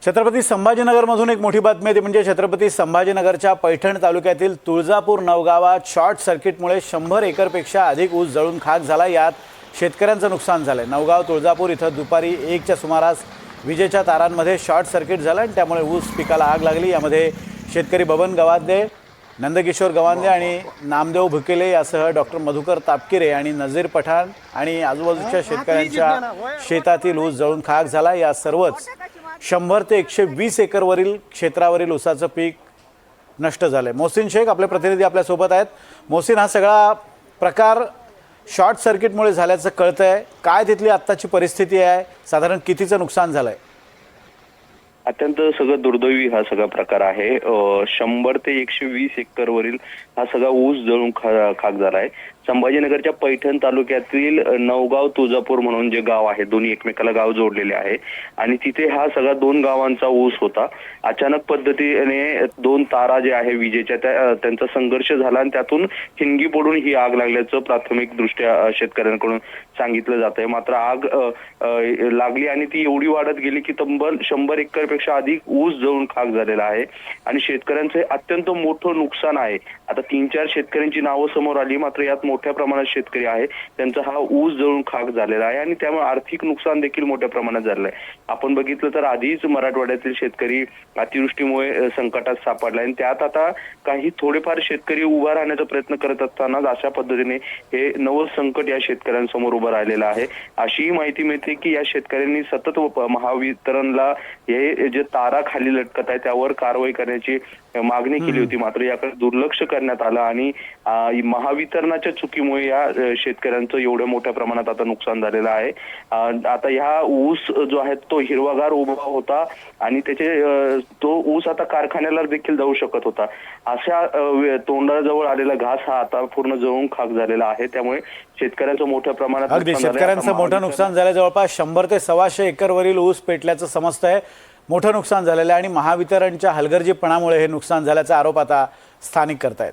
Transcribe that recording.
छत्रपती संभाजीनगरमधून एक मोठी बातमी आहे, म्हणजे छत्रपती संभाजीनगरच्या पैठण तालुक्यातील तुळजापूर नवगावात शॉर्ट सर्किटमुळे 100 एकरपेक्षा अधिक ऊस जळून खाक झाला। यात शेतकऱ्यांचं नुकसान झालंय। नवगाव तुळजापूर इथं दुपारी 1च्या सुमारास विजेच्या तारांमध्ये शॉर्ट सर्किट झालं आणि त्यामुळे ऊस पिकाला आग लागली। यामध्ये शेतकरी बबन गवांदे, नंदकिशोर गवांदे आणि नामदेव भुकेले यासह डॉक्टर मधुकर तापकिरे आणि नजीर पठाण आणि आजूबाजूच्या शेतकऱ्यांच्या शेतातील ऊस जळून खाक झाला। या सर्वच 100 ते 120 एकरवरील क्षेत्रावरील ऊसाचं पीक नष्ट झालंय। मोहसिन शेख आपले प्रतिनिधी आपल्या सोबत आहेत। मोहसिन, हा सगळा प्रकार शॉर्ट सर्किटमुळे झाल्याचं कळतंय, काय तिथली आत्ताची परिस्थिती आहे, साधारण कितीचं नुकसान झालंय? अत्यंत सगळं दुर्दैवी हा सगळा प्रकार आहे। 100 ते 120 एकरवरील हा सगळा ऊस जळून खाक झाला आहे। संभाजीनगरच्या पैठण तालुक्यातील नवगाव तुळजापूर म्हणून जे गाव आहे, दोन्ही एकमेकाला गाव जोडलेले आहे आणि तिथे हा सगळा 2 गावांचा ऊस होता। अचानक पद्धतीने 2 तारा जे आहे विजेच्या त्यांचा संघर्ष झाला आणि त्यातून हिंगी पडून ही आग लागल्याचं प्राथमिक दृष्ट्या शेतकऱ्यांकडून सांगितलं जात आहे। मात्र आग लागली आणि ती एवढी वाढत गेली की तब्बल 100 एकरपेक्षा अधिक ऊस जळून खाक झालेला आहे आणि शेतकऱ्यांचे अत्यंत मोठं नुकसान आहे। आता 3-4 शेतकऱ्यांची नावं समोर आली, मात्र यात मोठ्या प्रमाणात शेतकरी आहे त्यांचा हा ऊस जळून खाक झालेला आहे आणि त्यामुळे आर्थिक नुकसान देखील मोठ्या प्रमाणात झालेलं आहे। आपण बघितलं तर आधीच मराठवाड्यातील शेतकरी अतिवृष्टीमुळे संकटात सापडला आणि त्यात आता काही थोडेफार शेतकरी उभा राहण्याचा प्रयत्न करत असताना अशा पद्धतीने हे नवं संकट या शेतकऱ्यांसमोर उभं राहिलेलं आहे। अशी माहिती मिळते की या शेतकऱ्यांनी सतत महावितरणला हे जे तारा खाली लटकत आहे त्यावर कारवाई करण्याची मागणी केली होती, मात्र याकडे दुर्लक्ष करण्यात आलं आणि महावितरणाच्या चुकीमुळे या शेतकऱ्यांचं एवढ्या मोठ्या प्रमाणात आता नुकसान झालेलं आहे। आता ह्या ऊस जो आहे तो हिरवागार उभा होता आणि त्याचे तो ऊस आता कारखान्याला देखील जाऊ शकत होता। अशा तोंडाजवळ आलेला घास हा आता पूर्ण जळून खाक झालेला आहे। त्यामुळे शेतकऱ्यांचं मोठ्या प्रमाणात अगदी शेतकऱ्यांचं मोठं नुकसान झालं। जवळपास 100 ते 125 एकरवरील ऊस पेटल्याचं समजतंय। मोठं नुकसान झालेलं आहे आणि महावितरणच्या हलगर्जीपणामुळे हे नुकसान झाल्याचा आरोप आता स्थानिक करतायत।